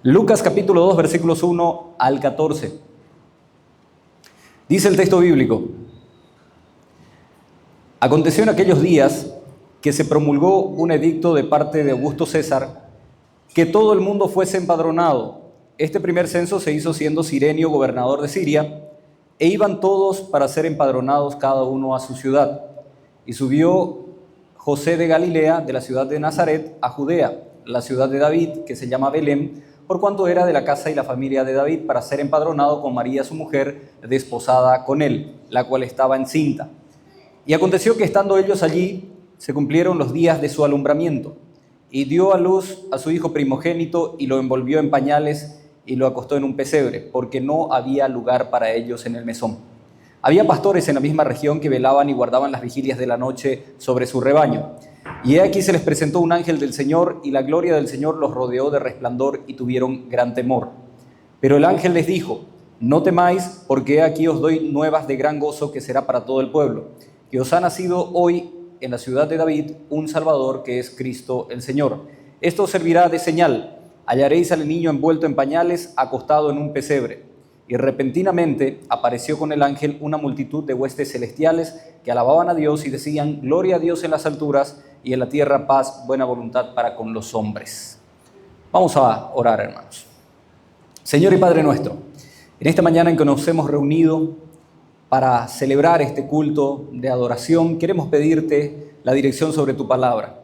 Lucas capítulo 2, versículos 1 al 14. Dice el texto bíblico: Aconteció en aquellos días que se promulgó un edicto de parte de Augusto César que todo el mundo fuese empadronado. Este primer censo se hizo siendo Cirenio gobernador de Siria, e iban todos para ser empadronados cada uno a su ciudad. Y subió José de Galilea, de la ciudad de Nazaret, a Judea, la ciudad de David, que se llama Belén, por cuanto era de la casa y la familia de David, para ser empadronado con María su mujer, desposada con él, la cual estaba encinta. Y aconteció que estando ellos allí, se cumplieron los días de su alumbramiento, y dio a luz a su hijo primogénito, y lo envolvió en pañales, y lo acostó en un pesebre, porque no había lugar para ellos en el mesón. Había pastores en la misma región que velaban y guardaban las vigilias de la noche sobre su rebaño. Y he aquí se les presentó un ángel del Señor, y la gloria del Señor los rodeó de resplandor, y tuvieron gran temor. Pero el ángel les dijo: No temáis, porque he aquí os doy nuevas de gran gozo, que será para todo el pueblo, que os ha nacido hoy en la ciudad de David un Salvador, que es Cristo el Señor. Esto os servirá de señal: hallaréis al niño envuelto en pañales, acostado en un pesebre. Y repentinamente apareció con el ángel una multitud de huestes celestiales que alababan a Dios y decían: Gloria a Dios en las alturas, y en la tierra paz, buena voluntad para con los hombres. Vamos a orar, hermanos. Señor y Padre nuestro, en esta mañana en que nos hemos reunido para celebrar este culto de adoración, queremos pedirte la dirección sobre tu palabra.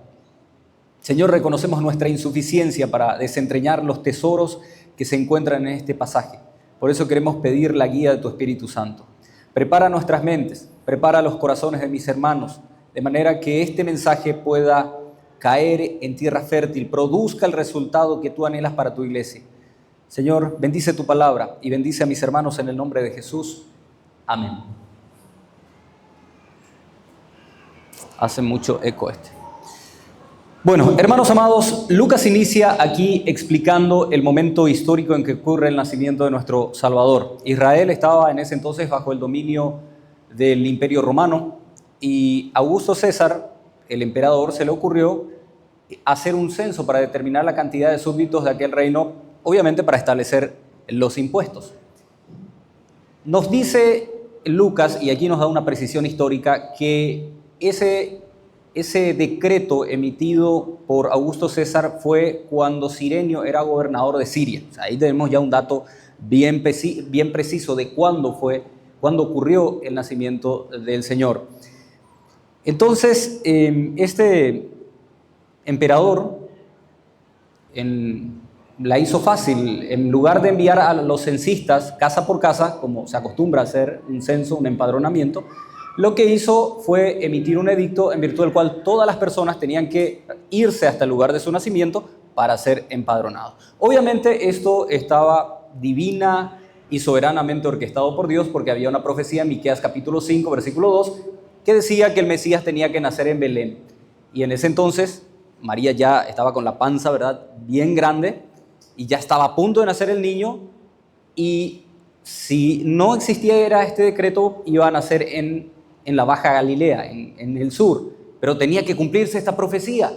Señor, reconocemos nuestra insuficiencia para desentrañar los tesoros que se encuentran en este pasaje. Por eso queremos pedir la guía de tu Espíritu Santo. Prepara nuestras mentes, prepara los corazones de mis hermanos, de manera que este mensaje pueda caer en tierra fértil, produzca el resultado que tú anhelas para tu iglesia. Señor, bendice tu palabra y bendice a mis hermanos en el nombre de Jesús. Amén. Hace mucho eco este. Bueno, hermanos amados, Lucas inicia aquí explicando el momento histórico en que ocurre el nacimiento de nuestro Salvador. Israel estaba en ese entonces bajo el dominio del Imperio Romano, y Augusto César, el emperador, se le ocurrió hacer un censo para determinar la cantidad de súbditos de aquel reino, obviamente para establecer los impuestos. Nos dice Lucas, y aquí nos da una precisión histórica, que ese decreto emitido por Augusto César fue cuando Cirenio era gobernador de Siria. O sea, ahí tenemos ya un dato bien preciso de cuándo ocurrió el nacimiento del Señor. Entonces, este emperador la hizo fácil. En lugar de enviar a los censistas casa por casa, como se acostumbra a hacer un censo, un empadronamiento, lo que hizo fue emitir un edicto en virtud del cual todas las personas tenían que irse hasta el lugar de su nacimiento para ser empadronados. Obviamente esto estaba divina y soberanamente orquestado por Dios, porque había una profecía en Miqueas capítulo 5, versículo 2, que decía que el Mesías tenía que nacer en Belén. Y en ese entonces María ya estaba con la panza, ¿verdad?, bien grande, y ya estaba a punto de nacer el niño, y si no existiera este decreto, iba a nacer en la Baja Galilea, en el sur, pero tenía que cumplirse esta profecía.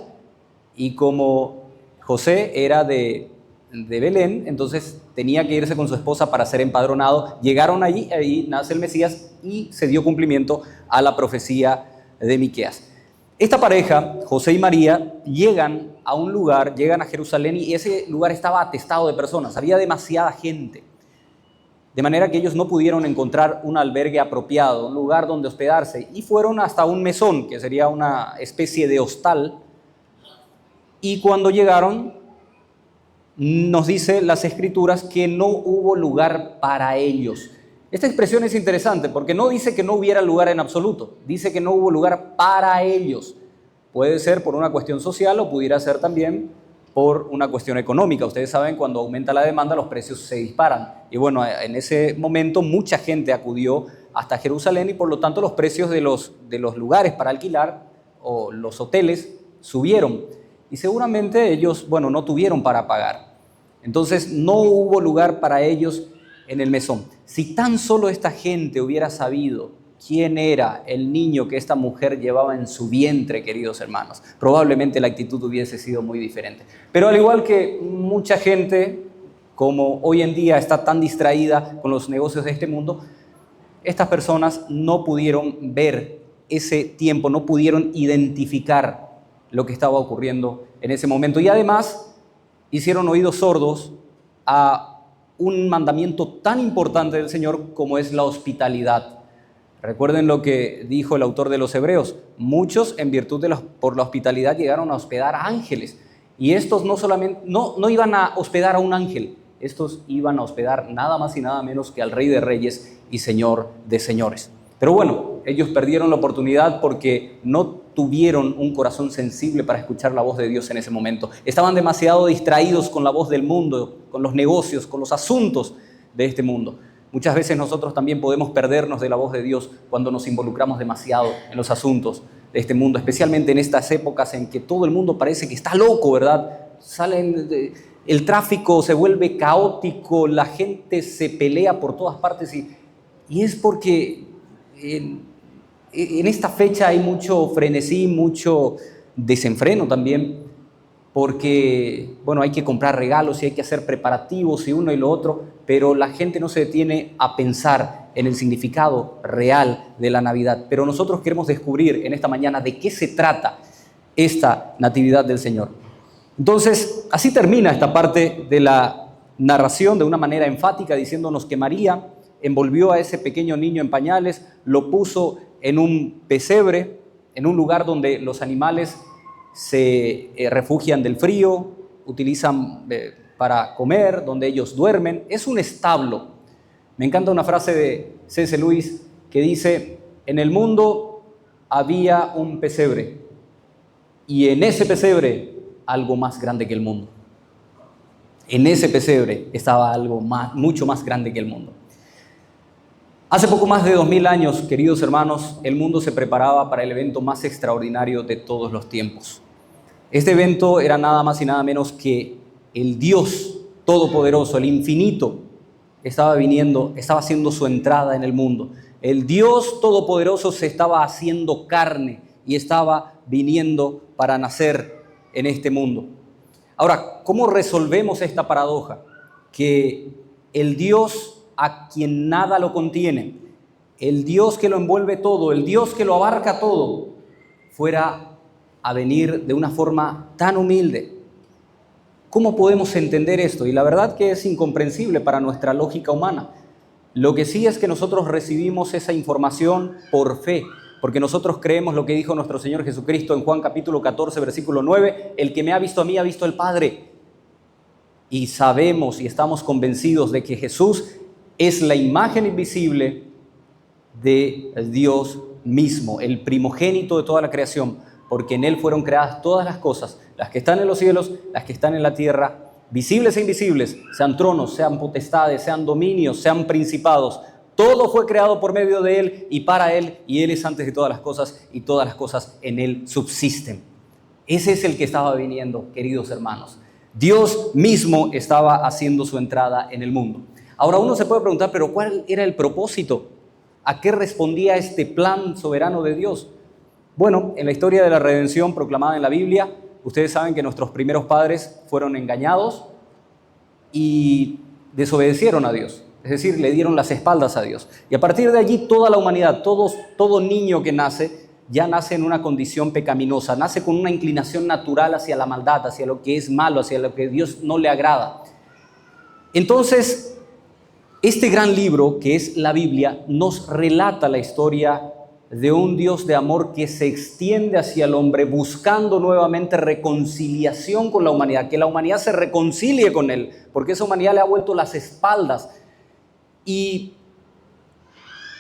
Y como José era de Belén, entonces tenía que irse con su esposa para ser empadronado. Llegaron allí, ahí nace el Mesías y se dio cumplimiento a la profecía de Miqueas. Esta pareja, José y María, llegan a un lugar, llegan a Jerusalén, y ese lugar estaba atestado de personas, había demasiada gente. De manera que ellos no pudieron encontrar un albergue apropiado, un lugar donde hospedarse, y fueron hasta un mesón, que sería una especie de hostal. Y cuando llegaron, nos dice las Escrituras que no hubo lugar para ellos. Esta expresión es interesante porque no dice que no hubiera lugar en absoluto, dice que no hubo lugar para ellos. Puede ser por una cuestión social o pudiera ser también por una cuestión económica. Ustedes saben, cuando aumenta la demanda, los precios se disparan. Y bueno, en ese momento mucha gente acudió hasta Jerusalén, y por lo tanto los precios de los lugares para alquilar o los hoteles subieron. Y seguramente ellos, bueno, no tuvieron para pagar. Entonces no hubo lugar para ellos en el mesón. Si tan solo esta gente hubiera sabido quién era el niño que esta mujer llevaba en su vientre, queridos hermanos, probablemente la actitud hubiese sido muy diferente. Pero al igual que mucha gente como hoy en día está tan distraída con los negocios de este mundo, estas personas no pudieron ver ese tiempo, no pudieron identificar lo que estaba ocurriendo en ese momento. Y además hicieron oídos sordos a un mandamiento tan importante del Señor como es la hospitalidad. Recuerden lo que dijo el autor de los Hebreos: muchos en virtud por la hospitalidad llegaron a hospedar a ángeles. Y estos no iban a hospedar a un ángel, estos iban a hospedar nada más y nada menos que al Rey de Reyes y Señor de Señores. Pero bueno, ellos perdieron la oportunidad porque no tuvieron un corazón sensible para escuchar la voz de Dios en ese momento. Estaban demasiado distraídos con la voz del mundo, con los negocios, con los asuntos de este mundo. Muchas veces nosotros también podemos perdernos de la voz de Dios cuando nos involucramos demasiado en los asuntos de este mundo, especialmente en estas épocas en que todo el mundo parece que está loco, ¿verdad? El tráfico se vuelve caótico, la gente se pelea por todas partes y es porque en esta fecha hay mucho frenesí, mucho desenfreno también, porque, bueno, hay que comprar regalos y hay que hacer preparativos y uno y lo otro, pero la gente no se detiene a pensar en el significado real de la Navidad. Pero nosotros queremos descubrir en esta mañana de qué se trata esta Natividad del Señor. Entonces, así termina esta parte de la narración de una manera enfática, diciéndonos que María envolvió a ese pequeño niño en pañales, lo puso en un pesebre, en un lugar donde los animales se refugian del frío, utilizan para comer, donde ellos duermen. Es un establo. Me encanta una frase de C.S. Lewis que dice: en el mundo había un pesebre y en ese pesebre algo más grande que el mundo. En ese pesebre estaba algo mucho más grande que el mundo. Hace poco más de 2000 años, queridos hermanos, el mundo se preparaba para el evento más extraordinario de todos los tiempos. Este evento era nada más y nada menos que el Dios Todopoderoso, el infinito, estaba haciendo su entrada en el mundo. El Dios Todopoderoso se estaba haciendo carne y estaba viniendo para nacer en este mundo. Ahora, ¿cómo resolvemos esta paradoja? Que el Dios a quien nada lo contiene, el Dios que lo envuelve todo, el Dios que lo abarca todo, fuera a venir de una forma tan humilde. ¿Cómo podemos entender esto? Y la verdad que es incomprensible para nuestra lógica humana. Lo que sí es que nosotros recibimos esa información por fe, porque nosotros creemos lo que dijo nuestro Señor Jesucristo en Juan capítulo 14, versículo 9, el que me ha visto a mí ha visto al Padre. Y sabemos y estamos convencidos de que Jesús es la imagen invisible de Dios mismo, el primogénito de toda la creación, porque en Él fueron creadas todas las cosas, las que están en los cielos, las que están en la tierra, visibles e invisibles, sean tronos, sean potestades, sean dominios, sean principados. Todo fue creado por medio de Él y para Él, y Él es antes de todas las cosas, y todas las cosas en Él subsisten. Ese es el que estaba viniendo, queridos hermanos. Dios mismo estaba haciendo su entrada en el mundo. Ahora uno se puede preguntar, ¿pero cuál era el propósito? ¿A qué respondía este plan soberano de Dios? Bueno, en la historia de la redención proclamada en la Biblia, ustedes saben que nuestros primeros padres fueron engañados y desobedecieron a Dios. Es decir, le dieron las espaldas a Dios. Y a partir de allí toda la humanidad, todo niño que nace, ya nace en una condición pecaminosa, nace con una inclinación natural hacia la maldad, hacia lo que es malo, hacia lo que a Dios no le agrada. Entonces, este gran libro, que es la Biblia, nos relata la historia de un Dios de amor que se extiende hacia el hombre, buscando nuevamente reconciliación con la humanidad, que la humanidad se reconcilie con Él, porque esa humanidad le ha vuelto las espaldas. Y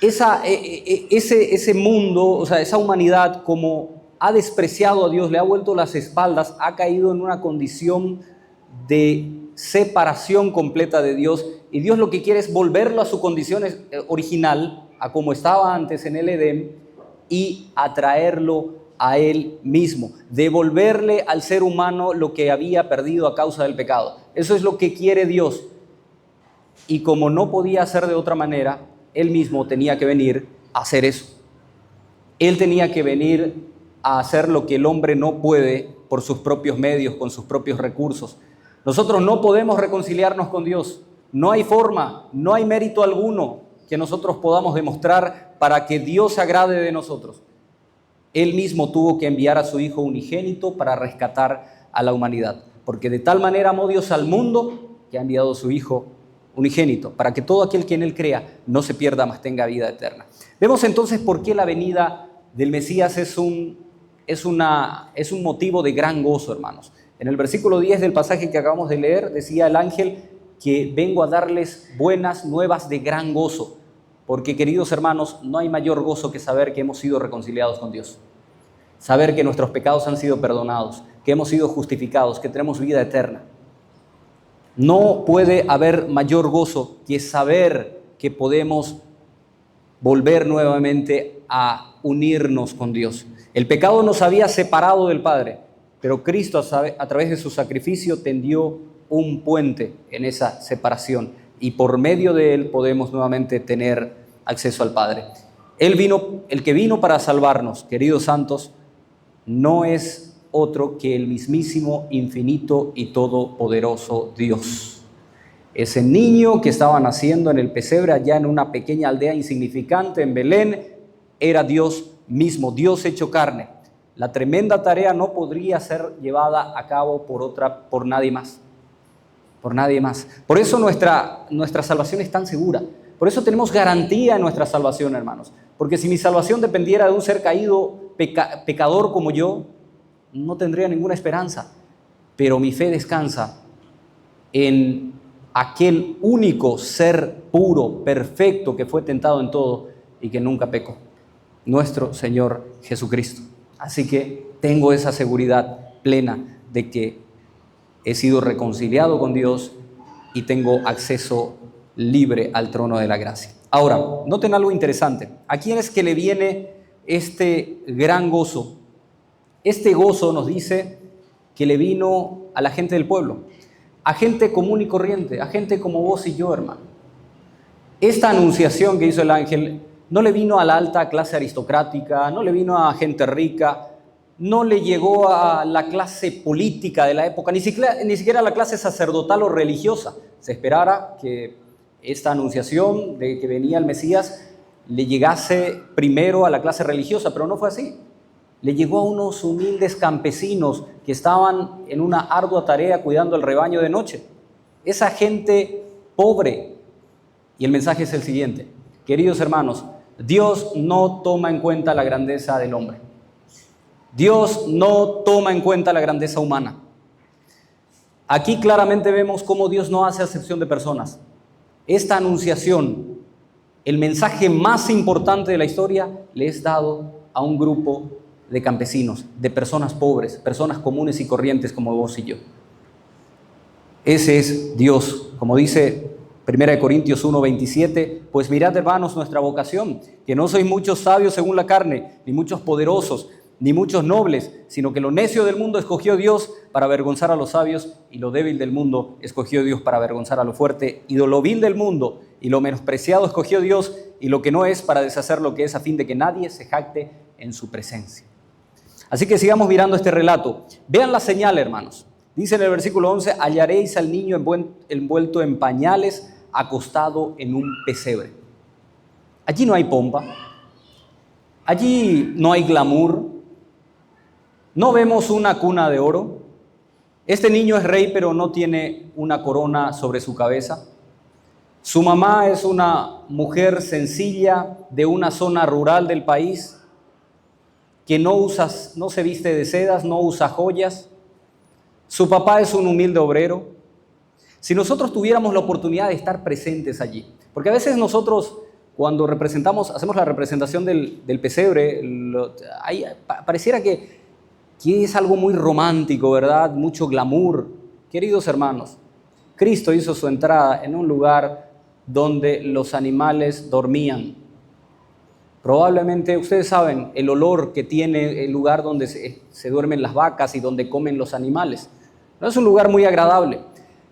ese mundo, o sea, esa humanidad, como ha despreciado a Dios, le ha vuelto las espaldas, ha caído en una condición de separación completa de Dios, y Dios lo que quiere es volverlo a su condición original, a como estaba antes en el Edén, y atraerlo a Él mismo, devolverle al ser humano lo que había perdido a causa del pecado. Eso es lo que quiere Dios, y como no podía hacer de otra manera, Él mismo tenía que venir a hacer eso. Él tenía que venir a hacer lo que el hombre no puede por sus propios medios, con sus propios recursos. Nosotros no podemos reconciliarnos con Dios. No hay forma, no hay mérito alguno que nosotros podamos demostrar para que Dios se agrade de nosotros. Él mismo tuvo que enviar a su Hijo unigénito para rescatar a la humanidad. Porque de tal manera amó Dios al mundo que ha enviado a su Hijo unigénito, para que todo aquel que en Él crea no se pierda, mas tenga vida eterna. Vemos entonces por qué la venida del Mesías es un motivo de gran gozo, hermanos. En el versículo 10 del pasaje que acabamos de leer, decía el ángel que vengo a darles buenas nuevas de gran gozo. Porque, queridos hermanos, no hay mayor gozo que saber que hemos sido reconciliados con Dios. Saber que nuestros pecados han sido perdonados, que hemos sido justificados, que tenemos vida eterna. No puede haber mayor gozo que saber que podemos volver nuevamente a unirnos con Dios. El pecado nos había separado del Padre, pero Cristo a través de su sacrificio tendió un puente en esa separación y por medio de él podemos nuevamente tener acceso al Padre. El que vino para salvarnos, queridos santos, no es otro que el mismísimo, infinito y todopoderoso Dios. Ese niño que estaba naciendo en el pesebre allá en una pequeña aldea insignificante en Belén era Dios mismo, Dios hecho carne. La tremenda tarea no podría ser llevada a cabo por nadie más. Por nadie más. Por eso nuestra salvación es tan segura. Por eso tenemos garantía en nuestra salvación, hermanos. Porque si mi salvación dependiera de un ser caído, pecador como yo, no tendría ninguna esperanza. Pero mi fe descansa en aquel único ser puro, perfecto, que fue tentado en todo y que nunca pecó. Nuestro Señor Jesucristo. Así que tengo esa seguridad plena de que he sido reconciliado con Dios y tengo acceso libre al trono de la gracia. Ahora, noten algo interesante. ¿A quién es que le viene este gran gozo? Este gozo nos dice que le vino a la gente del pueblo, a gente común y corriente, a gente como vos y yo, hermano. Esta anunciación que hizo el ángel no le vino a la alta clase aristocrática, no le vino a gente rica, no le llegó a la clase política de la época, ni siquiera a la clase sacerdotal o religiosa. Se esperara que esta anunciación de que venía el Mesías le llegase primero a la clase religiosa, pero no fue así. Le llegó a unos humildes campesinos que estaban en una ardua tarea cuidando el rebaño de noche. Esa gente pobre. Y el mensaje es el siguiente. Queridos hermanos, Dios no toma en cuenta la grandeza del hombre. Dios no toma en cuenta la grandeza humana. Aquí claramente vemos cómo Dios no hace acepción de personas. Esta anunciación, el mensaje más importante de la historia, le es dado a un grupo de campesinos, de personas pobres, personas comunes y corrientes como vos y yo. Ese es Dios, como dice 1 Corintios 1:27, pues mirad, hermanos, nuestra vocación, que no sois muchos sabios según la carne, ni muchos poderosos, ni muchos nobles, sino que lo necio del mundo escogió Dios para avergonzar a los sabios, y lo débil del mundo escogió Dios para avergonzar a lo fuerte, y de lo vil del mundo y lo menospreciado escogió Dios, y lo que no es para deshacer lo que es, a fin de que nadie se jacte en su presencia. Así que sigamos mirando este relato. Vean la señal, hermanos. Dice en el versículo 11, hallaréis al niño envuelto en pañales, acostado en un pesebre. Allí no hay pompa, allí no hay glamour, no vemos una cuna de oro. Este niño es rey, pero no tiene una corona sobre su cabeza. Su mamá es una mujer sencilla de una zona rural del país que no se viste de sedas, no usa joyas. Su papá es un humilde obrero. Si nosotros tuviéramos la oportunidad de estar presentes allí, porque a veces nosotros cuando hacemos la representación del pesebre, pareciera que es algo muy romántico, ¿verdad? Mucho glamour. Queridos hermanos, Cristo hizo su entrada en un lugar donde los animales dormían. Probablemente ustedes saben el olor que tiene el lugar donde se duermen las vacas y donde comen los animales. No es un lugar muy agradable.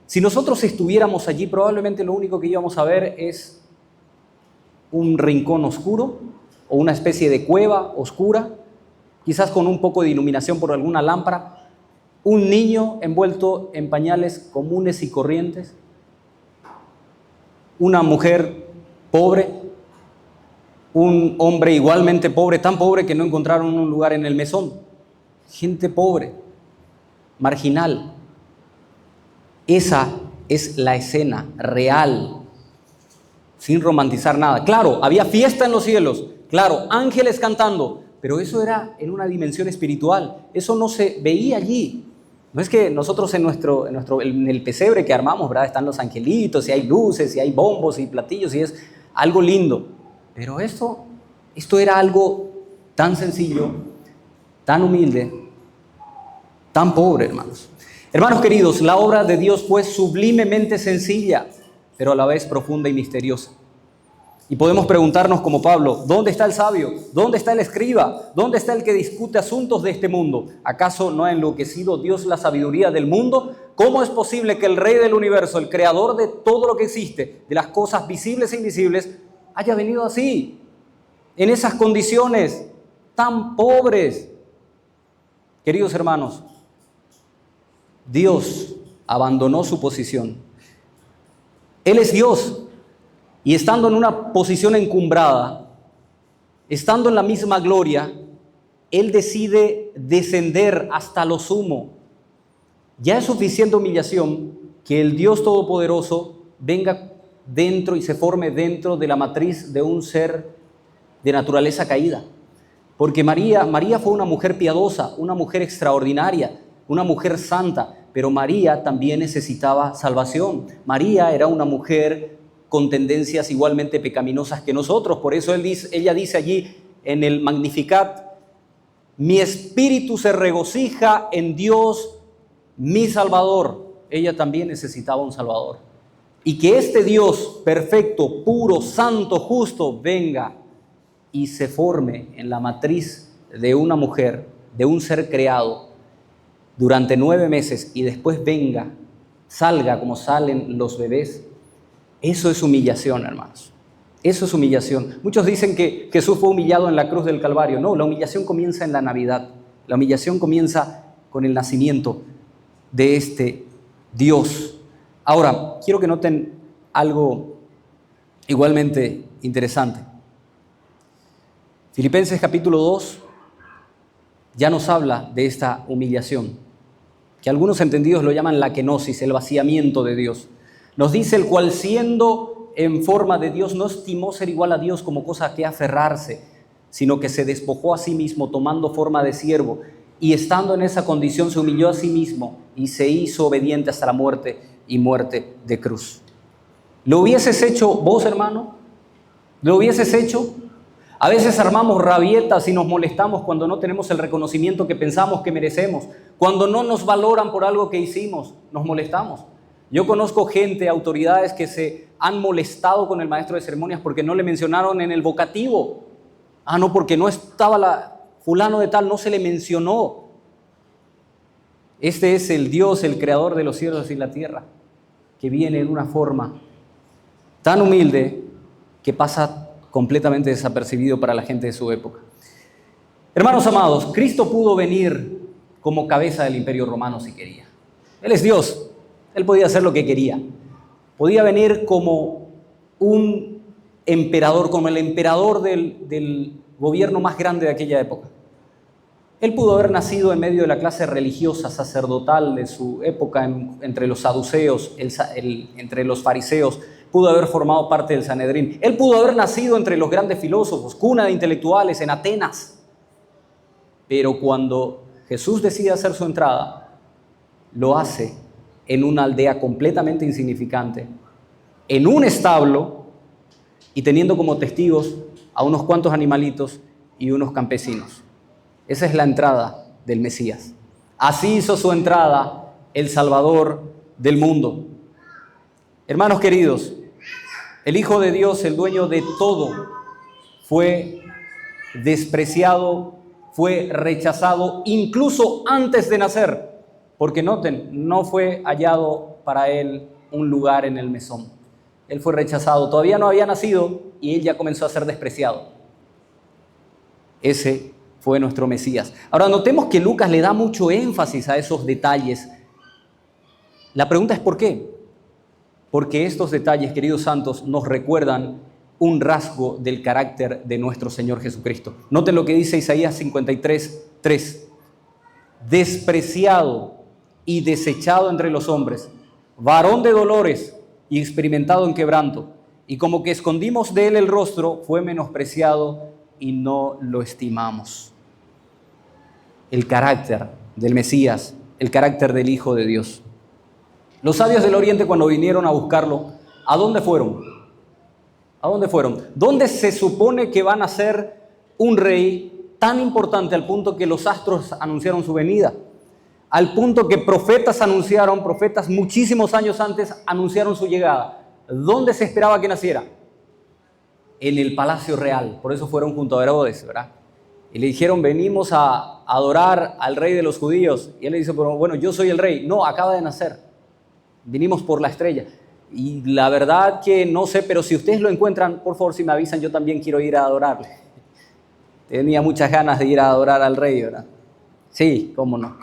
Si nosotros estuviéramos allí, probablemente lo único que íbamos a ver es un rincón oscuro o una especie de cueva oscura, quizás con un poco de iluminación por alguna lámpara. un niño envuelto en pañales comunes y corrientes, una mujer pobre, un hombre igualmente pobre, tan pobre que no encontraron un lugar en el mesón. Gente pobre, marginal. Esa es la escena real, sin romantizar nada. Claro, había fiesta en los cielos, claro, ángeles cantando, pero eso era en una dimensión espiritual, eso no se veía allí. No es que nosotros en el pesebre que armamos, ¿verdad? Están los angelitos, y hay luces, y hay bombos y platillos, y es algo lindo. Pero esto era algo tan sencillo, tan humilde, tan pobre, hermanos. Hermanos queridos, la obra de Dios fue sublimemente sencilla, pero a la vez profunda y misteriosa. Y podemos preguntarnos como Pablo, ¿dónde está el sabio? ¿Dónde está el escriba? ¿Dónde está el que discute asuntos de este mundo? ¿Acaso no ha enloquecido Dios la sabiduría del mundo? ¿Cómo es posible que el Rey del universo, el creador de todo lo que existe, de las cosas visibles e invisibles, haya venido así, en esas condiciones tan pobres? Queridos hermanos, Dios abandonó su posición. Él es Dios. Y estando en una posición encumbrada, estando en la misma gloria, Él decide descender hasta lo sumo. Ya es suficiente humillación que el Dios Todopoderoso venga dentro y se forme dentro de la matriz de un ser de naturaleza caída. Porque María fue una mujer piadosa, una mujer extraordinaria, una mujer santa, pero María también necesitaba salvación. María era una mujer con tendencias igualmente pecaminosas que nosotros. Por eso ella dice allí en el Magnificat, mi espíritu se regocija en Dios, mi Salvador. Ella también necesitaba un Salvador. Y que este Dios perfecto, puro, santo, justo, venga y se forme en la matriz de una mujer, de un ser creado, durante 9 meses y después salga como salen los bebés. Eso es humillación, hermanos. Eso es humillación. Muchos dicen que Jesús fue humillado en la cruz del Calvario. No, la humillación comienza en la Navidad. La humillación comienza con el nacimiento de este Dios. Ahora, quiero que noten algo igualmente interesante. Filipenses capítulo 2 ya nos habla de esta humillación, que algunos entendidos lo llaman la kenosis, el vaciamiento de Dios. Nos dice, el cual siendo en forma de Dios no estimó ser igual a Dios como cosa a que aferrarse, sino que se despojó a sí mismo tomando forma de siervo, y estando en esa condición se humilló a sí mismo y se hizo obediente hasta la muerte y muerte de cruz. ¿Lo hubieses hecho vos, hermano? ¿Lo hubieses hecho? A veces armamos rabietas y nos molestamos cuando no tenemos el reconocimiento que pensamos que merecemos. Cuando no nos valoran por algo que hicimos, nos molestamos. Yo conozco gente, autoridades que se han molestado con el maestro de ceremonias porque no le mencionaron en el vocativo. No, porque no estaba fulano de tal, no se le mencionó. Este es el Dios, el creador de los cielos y la tierra, que viene en una forma tan humilde que pasa completamente desapercibido para la gente de su época. Hermanos amados, Cristo pudo venir como cabeza del Imperio Romano si quería. Él es Dios, Él podía hacer lo que quería. Podía venir como un emperador, como el emperador del gobierno más grande de aquella época. Él pudo haber nacido en medio de la clase religiosa, sacerdotal de su época, entre los saduceos, entre los fariseos. Pudo haber formado parte del Sanedrín. Él pudo haber nacido entre los grandes filósofos, cuna de intelectuales en Atenas. Pero cuando Jesús decide hacer su entrada, lo hace en una aldea completamente insignificante, en un establo y teniendo como testigos a unos cuantos animalitos y unos campesinos. Esa es la entrada del Mesías. Así hizo su entrada el Salvador del mundo. Hermanos queridos, el Hijo de Dios, el dueño de todo, fue despreciado, fue rechazado incluso antes de nacer, porque noten, no fue hallado para él un lugar en el mesón. Él fue rechazado, todavía no había nacido y él ya comenzó a ser despreciado. Ese fue nuestro Mesías. Ahora notemos que Lucas le da mucho énfasis a esos detalles. La pregunta es ¿por qué? Porque estos detalles, queridos santos, nos recuerdan un rasgo del carácter de nuestro Señor Jesucristo. Noten lo que dice Isaías 53:3. Despreciado y desechado entre los hombres, varón de dolores y experimentado en quebranto, y como que escondimos de él el rostro, fue menospreciado y no lo estimamos. El carácter del Mesías, el carácter del Hijo de Dios. Los sabios del Oriente, cuando vinieron a buscarlo, ¿a dónde fueron? ¿A dónde fueron? ¿Dónde se supone que van a ser un rey tan importante al punto que los astros anunciaron su venida? Al punto que profetas muchísimos años antes anunciaron su llegada. ¿Dónde se esperaba que naciera? En el palacio real. Por eso fueron junto a Herodes, ¿verdad? Y le dijeron, venimos a adorar al rey de los judíos. Y él le dice, pero bueno, yo soy el rey. No, acaba de nacer. Vinimos por la estrella. Y la verdad que no sé, pero si ustedes lo encuentran, por favor, si me avisan, yo también quiero ir a adorarle. Tenía muchas ganas de ir a adorar al rey, ¿verdad? Sí, cómo no.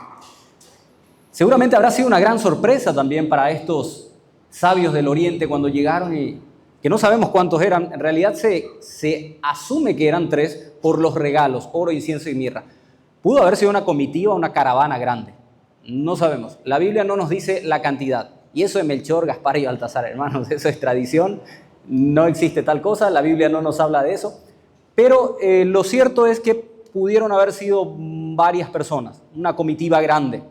Seguramente habrá sido una gran sorpresa también para estos sabios del Oriente cuando llegaron y que no sabemos cuántos eran. En realidad se asume que eran 3 por los regalos, oro, incienso y mirra. Pudo haber sido una comitiva, una caravana grande. No sabemos. La Biblia no nos dice la cantidad. Y eso de Melchor, Gaspar y Baltasar, hermanos, eso es tradición. No existe tal cosa, la Biblia no nos habla de eso. Pero lo cierto es que pudieron haber sido varias personas, una comitiva grande.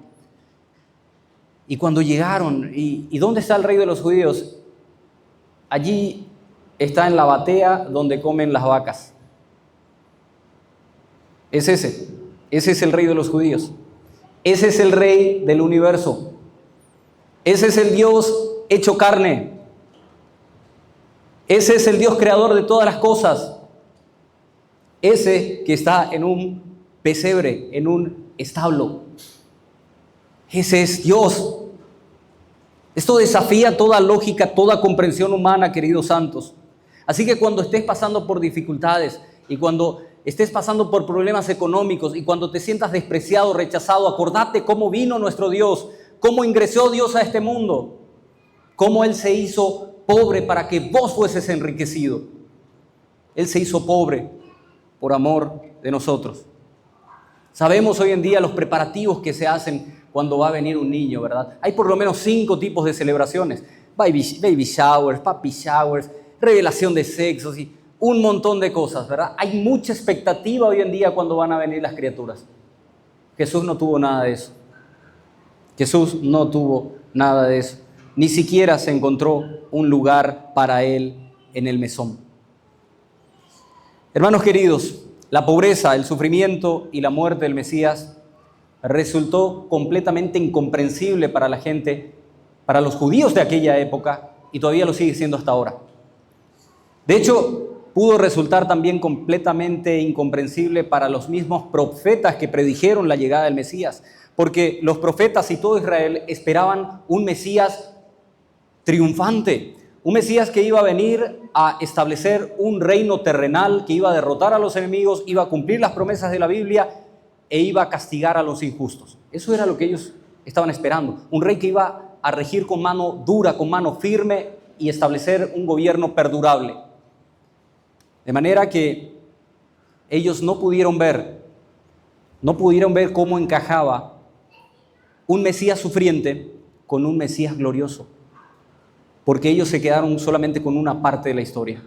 Y cuando llegaron, ¿y dónde está el rey de los judíos? Allí está en la batea donde comen las vacas. Ese es el rey de los judíos. Ese es el rey del universo. Ese es el Dios hecho carne. Ese es el Dios creador de todas las cosas. Ese que está en un pesebre, en un establo. Ese es Dios. Esto desafía toda lógica, toda comprensión humana, queridos santos. Así que cuando estés pasando por dificultades y cuando estés pasando por problemas económicos y cuando te sientas despreciado, rechazado, acordate cómo vino nuestro Dios, cómo ingresó Dios a este mundo, cómo Él se hizo pobre para que vos fueses enriquecido. Él se hizo pobre por amor de nosotros. Sabemos hoy en día los preparativos que se hacen cuando va a venir un niño, ¿verdad? Hay por lo menos 5 tipos de celebraciones. Baby showers, papi showers, revelación de sexos y un montón de cosas, ¿verdad? Hay mucha expectativa hoy en día cuando van a venir las criaturas. Jesús no tuvo nada de eso. Jesús no tuvo nada de eso. Ni siquiera se encontró un lugar para él en el mesón. Hermanos queridos, la pobreza, el sufrimiento y la muerte del Mesías resultó completamente incomprensible para la gente, para los judíos de aquella época, y todavía lo sigue siendo hasta ahora. De hecho, pudo resultar también completamente incomprensible para los mismos profetas que predijeron la llegada del Mesías, porque los profetas y todo Israel esperaban un Mesías triunfante, un Mesías que iba a venir a establecer un reino terrenal, que iba a derrotar a los enemigos, iba a cumplir las promesas de la Biblia e iba a castigar a los injustos. Eso era lo que ellos estaban esperando, un rey que iba a regir con mano dura, con mano firme y establecer un gobierno perdurable. De manera que ellos no pudieron ver cómo encajaba un Mesías sufriente con un Mesías glorioso, porque ellos se quedaron solamente con una parte de la historia.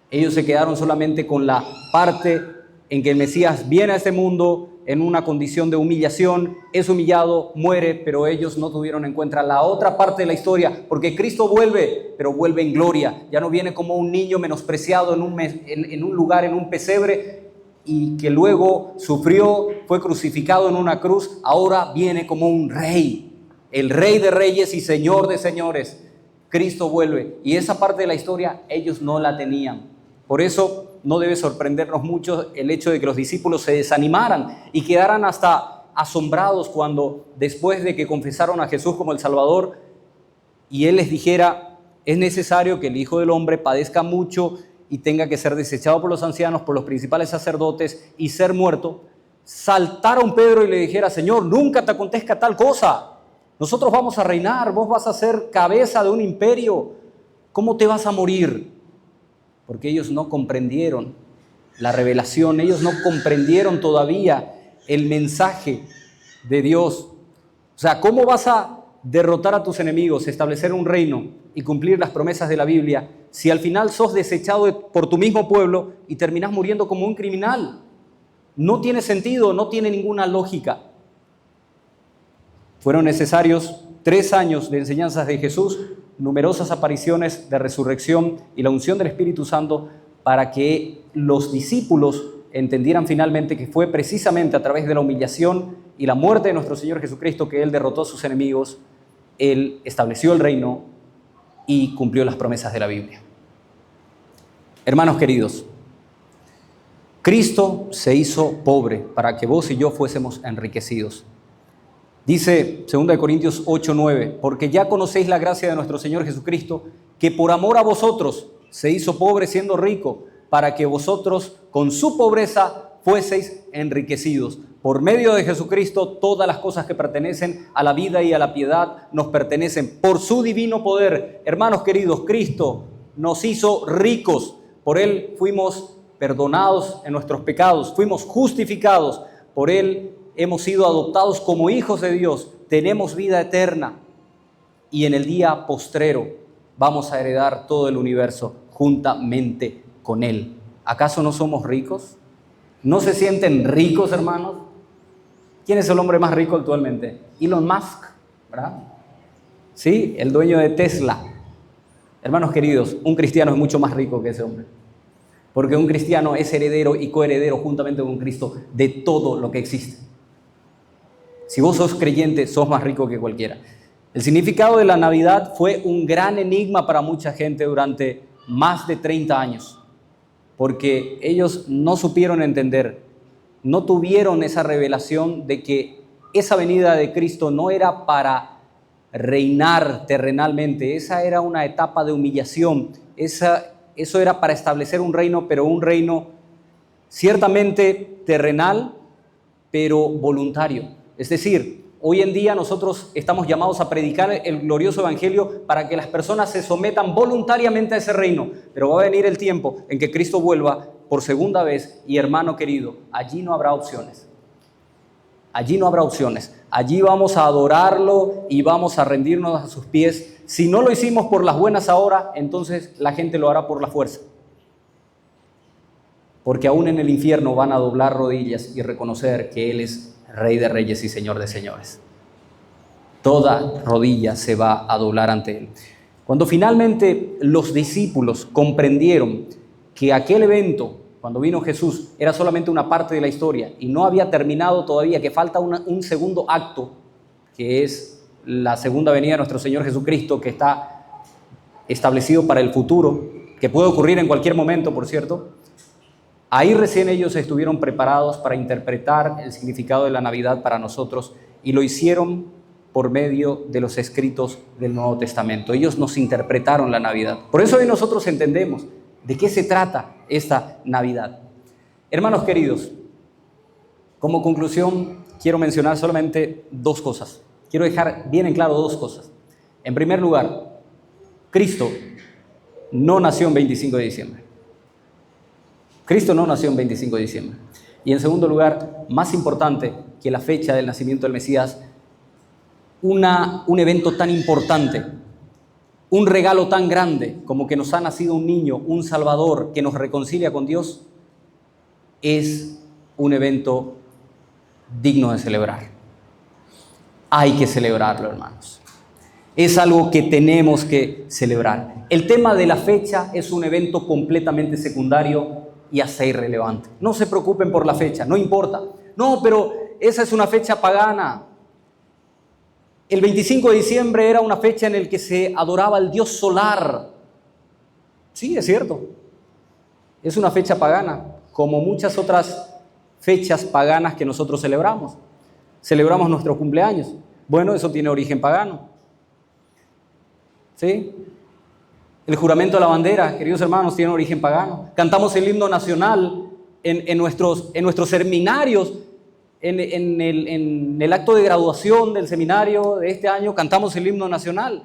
Ellos se quedaron solamente con la parte en que el Mesías viene a este mundo en una condición de humillación, es humillado, muere, pero ellos no tuvieron en cuenta la otra parte de la historia, porque Cristo vuelve, pero vuelve en gloria. Ya no viene como un niño menospreciado en un lugar, en un pesebre, y que luego sufrió, fue crucificado en una cruz. Ahora viene como un rey, el Rey de reyes y Señor de señores. Cristo vuelve, y esa parte de la historia ellos no la tenían. Por eso no debe sorprendernos mucho el hecho de que los discípulos se desanimaran y quedaran hasta asombrados cuando, después de que confesaron a Jesús como el Salvador, y Él les dijera, es necesario que el Hijo del Hombre padezca mucho y tenga que ser desechado por los ancianos, por los principales sacerdotes y ser muerto, saltara un Pedro y le dijera: Señor, nunca te acontezca tal cosa. Nosotros vamos a reinar, vos vas a ser cabeza de un imperio. ¿Cómo te vas a morir? Porque ellos no comprendieron la revelación, ellos no comprendieron todavía el mensaje de Dios. O sea, ¿cómo vas a derrotar a tus enemigos, establecer un reino y cumplir las promesas de la Biblia si al final sos desechado por tu mismo pueblo y terminás muriendo como un criminal? No tiene sentido, no tiene ninguna lógica. Fueron necesarios 3 años de enseñanzas de Jesús, numerosas apariciones de resurrección y la unción del Espíritu Santo para que los discípulos entendieran finalmente que fue precisamente a través de la humillación y la muerte de nuestro Señor Jesucristo que Él derrotó a sus enemigos, Él estableció el reino y cumplió las promesas de la Biblia. Hermanos queridos, Cristo se hizo pobre para que vos y yo fuésemos enriquecidos. Dice 2 Corintios 8:9, porque ya conocéis la gracia de nuestro Señor Jesucristo, que por amor a vosotros se hizo pobre siendo rico, para que vosotros con su pobreza fueseis enriquecidos. Por medio de Jesucristo, todas las cosas que pertenecen a la vida y a la piedad nos pertenecen por su divino poder. Hermanos queridos, Cristo nos hizo ricos. Por Él fuimos perdonados en nuestros pecados, fuimos justificados. Por Él hemos sido adoptados como hijos de Dios, tenemos vida eterna y en el día postrero vamos a heredar todo el universo juntamente con Él. ¿Acaso no somos ricos? ¿No se sienten ricos, hermanos? ¿Quién es el hombre más rico actualmente? Elon Musk, ¿verdad? Sí, el dueño de Tesla. Hermanos queridos, un cristiano es mucho más rico que ese hombre, porque un cristiano es heredero y coheredero juntamente con Cristo de todo lo que existe. Si vos sos creyente, sos más rico que cualquiera. El significado de la Navidad fue un gran enigma para mucha gente durante más de 30 años, porque ellos no supieron entender, no tuvieron esa revelación de que esa venida de Cristo no era para reinar terrenalmente, esa era una etapa de humillación, eso era para establecer un reino, pero un reino ciertamente terrenal, pero voluntario. Es decir, hoy en día nosotros estamos llamados a predicar el glorioso evangelio para que las personas se sometan voluntariamente a ese reino, pero va a venir el tiempo en que Cristo vuelva por segunda vez y, hermano querido, allí no habrá opciones. Allí no habrá opciones. Allí vamos a adorarlo y vamos a rendirnos a sus pies. Si no lo hicimos por las buenas ahora, entonces la gente lo hará por la fuerza. Porque aún en el infierno van a doblar rodillas y reconocer que Él es Rey de reyes y Señor de señores. Toda rodilla se va a doblar ante Él. Cuando finalmente los discípulos comprendieron que aquel evento, cuando vino Jesús, era solamente una parte de la historia y no había terminado todavía, que falta un segundo acto, que es la segunda venida de nuestro Señor Jesucristo, que está establecido para el futuro, que puede ocurrir en cualquier momento, por cierto. Ahí recién ellos estuvieron preparados para interpretar el significado de la Navidad para nosotros y lo hicieron por medio de los escritos del Nuevo Testamento. Ellos nos interpretaron la Navidad. Por eso hoy nosotros entendemos de qué se trata esta Navidad. Hermanos queridos, como conclusión quiero mencionar solamente 2 cosas. Quiero dejar bien en claro 2 cosas. En primer lugar, Cristo no nació en 25 de diciembre. Cristo no nació en 25 de diciembre. Y en segundo lugar, más importante que la fecha del nacimiento del Mesías, un evento tan importante, un regalo tan grande como que nos ha nacido un niño, un Salvador que nos reconcilia con Dios, es un evento digno de celebrar. Hay que celebrarlo, hermanos. Es algo que tenemos que celebrar. El tema de la fecha es un evento completamente secundario y hasta irrelevante. No se preocupen por la fecha, no importa. No, pero esa es una fecha pagana. El 25 de diciembre era una fecha en la que se adoraba al dios solar. Sí, es cierto. Es una fecha pagana, como muchas otras fechas paganas que nosotros celebramos. Celebramos nuestro cumpleaños. Bueno, eso tiene origen pagano. ¿Sí? El juramento de la bandera, queridos hermanos, tiene origen pagano. Cantamos el himno nacional en nuestros seminarios, en el acto de graduación del seminario de este año, cantamos el himno nacional.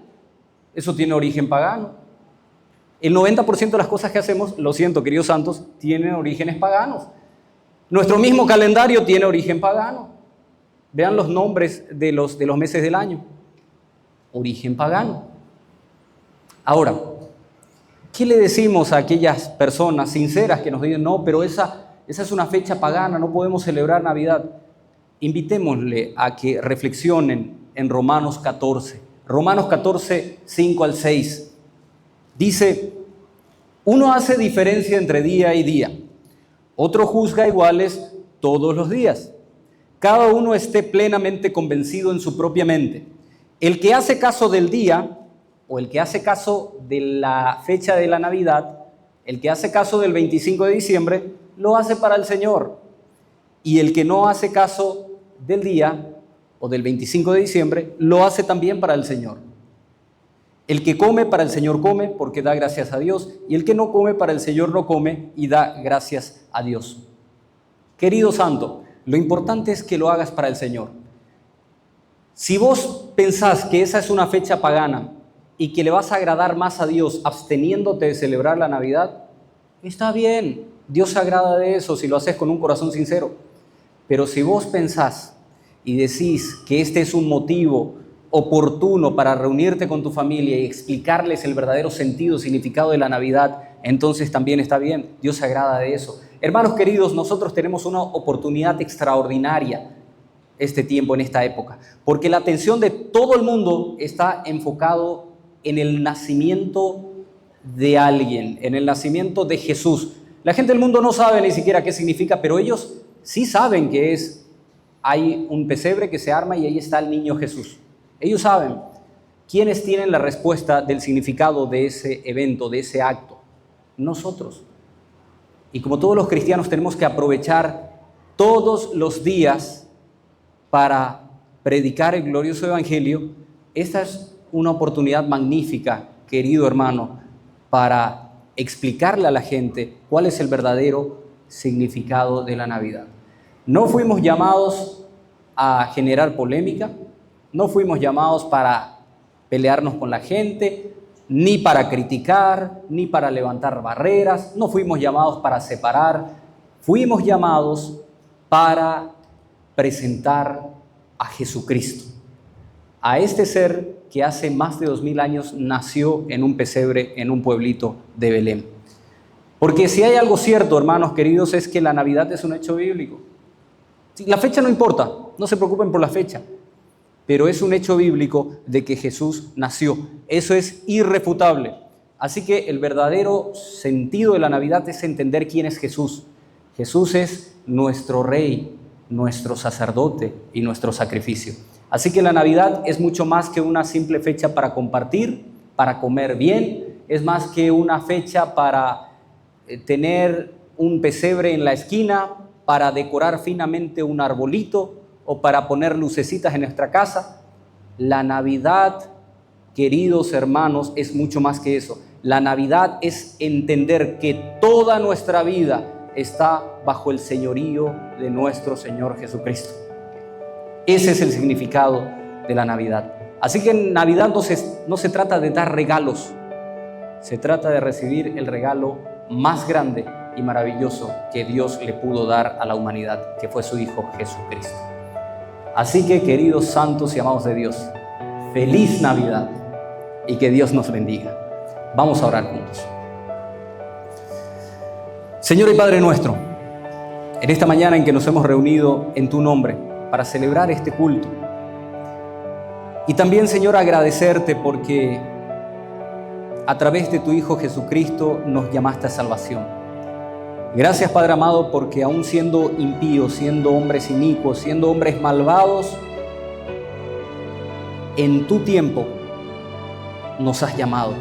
Eso tiene origen pagano. El 90% de las cosas que hacemos, lo siento, queridos santos, tienen orígenes paganos. Nuestro mismo calendario tiene origen pagano. Vean los nombres de los meses del año. Origen pagano. Ahora, ¿qué le decimos a aquellas personas sinceras que nos dicen, no, pero esa es una fecha pagana, no podemos celebrar Navidad? Invitémosle a que reflexionen en Romanos 14. Romanos 14, 5 al 6. Dice, uno hace diferencia entre día y día, otro juzga iguales todos los días. Cada uno esté plenamente convencido en su propia mente. El que hace caso del día, o el que hace caso de la fecha de la Navidad, el que hace caso del 25 de diciembre, lo hace para el Señor. Y el que no hace caso del día o del 25 de diciembre, lo hace también para el Señor. El que come para el Señor come porque da gracias a Dios, y el que no come para el Señor no come y da gracias a Dios. Querido santo, lo importante es que lo hagas para el Señor. Si vos pensás que esa es una fecha pagana y que le vas a agradar más a Dios absteniéndote de celebrar la Navidad, está bien, Dios se agrada de eso si lo haces con un corazón sincero. Pero si vos pensás y decís que este es un motivo oportuno para reunirte con tu familia y explicarles el verdadero sentido, significado de la Navidad, entonces también está bien, Dios se agrada de eso. Hermanos queridos, nosotros tenemos una oportunidad extraordinaria este tiempo, en esta época, porque la atención de todo el mundo está enfocado en el nacimiento de alguien, en el nacimiento de Jesús. La gente del mundo no sabe ni siquiera qué significa, pero ellos sí saben que hay un pesebre que se arma y ahí está el niño Jesús. Ellos saben. ¿Quiénes tienen la respuesta del significado de ese evento, de ese acto? Nosotros. Y como todos los cristianos tenemos que aprovechar todos los días para predicar el glorioso evangelio. Esta es una oportunidad magnífica, querido hermano, para explicarle a la gente cuál es el verdadero significado de la Navidad. No fuimos llamados a generar polémica, no fuimos llamados para pelearnos con la gente, ni para criticar, ni para levantar barreras, no fuimos llamados para separar, fuimos llamados para presentar a Jesucristo, a este ser que hace más de 2000 años nació en un pesebre en un pueblito de Belén. Porque si hay algo cierto, hermanos queridos, es que la Navidad es un hecho bíblico. La fecha no importa, no se preocupen por la fecha, pero es un hecho bíblico de que Jesús nació. Eso es irrefutable. Así que el verdadero sentido de la Navidad es entender quién es Jesús. Jesús es nuestro Rey, nuestro sacerdote y nuestro sacrificio. Así que la Navidad es mucho más que una simple fecha para compartir, para comer bien, es más que una fecha para tener un pesebre en la esquina, para decorar finamente un arbolito o para poner lucecitas en nuestra casa. La Navidad, queridos hermanos, es mucho más que eso. La Navidad es entender que toda nuestra vida está bajo el señorío de nuestro Señor Jesucristo. Ese es el significado de la Navidad. Así que en Navidad no se trata de dar regalos, se trata de recibir el regalo más grande y maravilloso que Dios le pudo dar a la humanidad, que fue su Hijo Jesucristo. Así que, queridos santos y amados de Dios, feliz Navidad y que Dios nos bendiga. Vamos a orar juntos. Señor y Padre nuestro, en esta mañana en que nos hemos reunido en tu nombre para celebrar este culto, y también, Señor, agradecerte porque a través de tu Hijo Jesucristo nos llamaste a salvación. Gracias, Padre amado, porque aún siendo impíos, siendo hombres inicuos, siendo hombres malvados, en tu tiempo nos has llamado.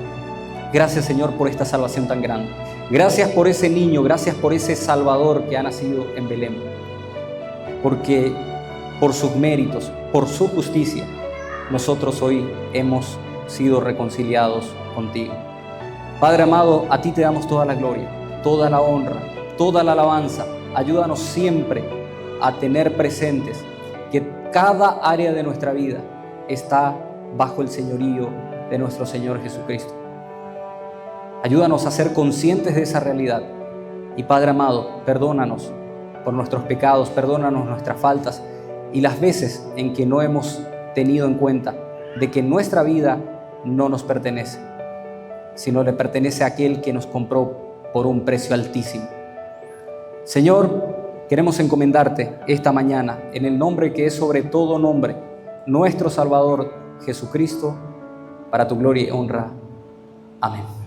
Gracias, Señor, por esta salvación tan grande. Gracias por ese niño, gracias por ese Salvador que ha nacido en Belén. Porque por sus méritos, por su justicia, nosotros hoy hemos sido reconciliados contigo. Padre amado, a ti te damos toda la gloria, toda la honra, toda la alabanza. Ayúdanos siempre a tener presentes que cada área de nuestra vida está bajo el señorío de nuestro Señor Jesucristo. Ayúdanos a ser conscientes de esa realidad. Y Padre amado, perdónanos por nuestros pecados, perdónanos nuestras faltas y las veces en que no hemos tenido en cuenta de que nuestra vida no nos pertenece, sino le pertenece a aquel que nos compró por un precio altísimo. Señor, queremos encomendarte esta mañana en el nombre que es sobre todo nombre, nuestro Salvador Jesucristo, para tu gloria y honra. Amén.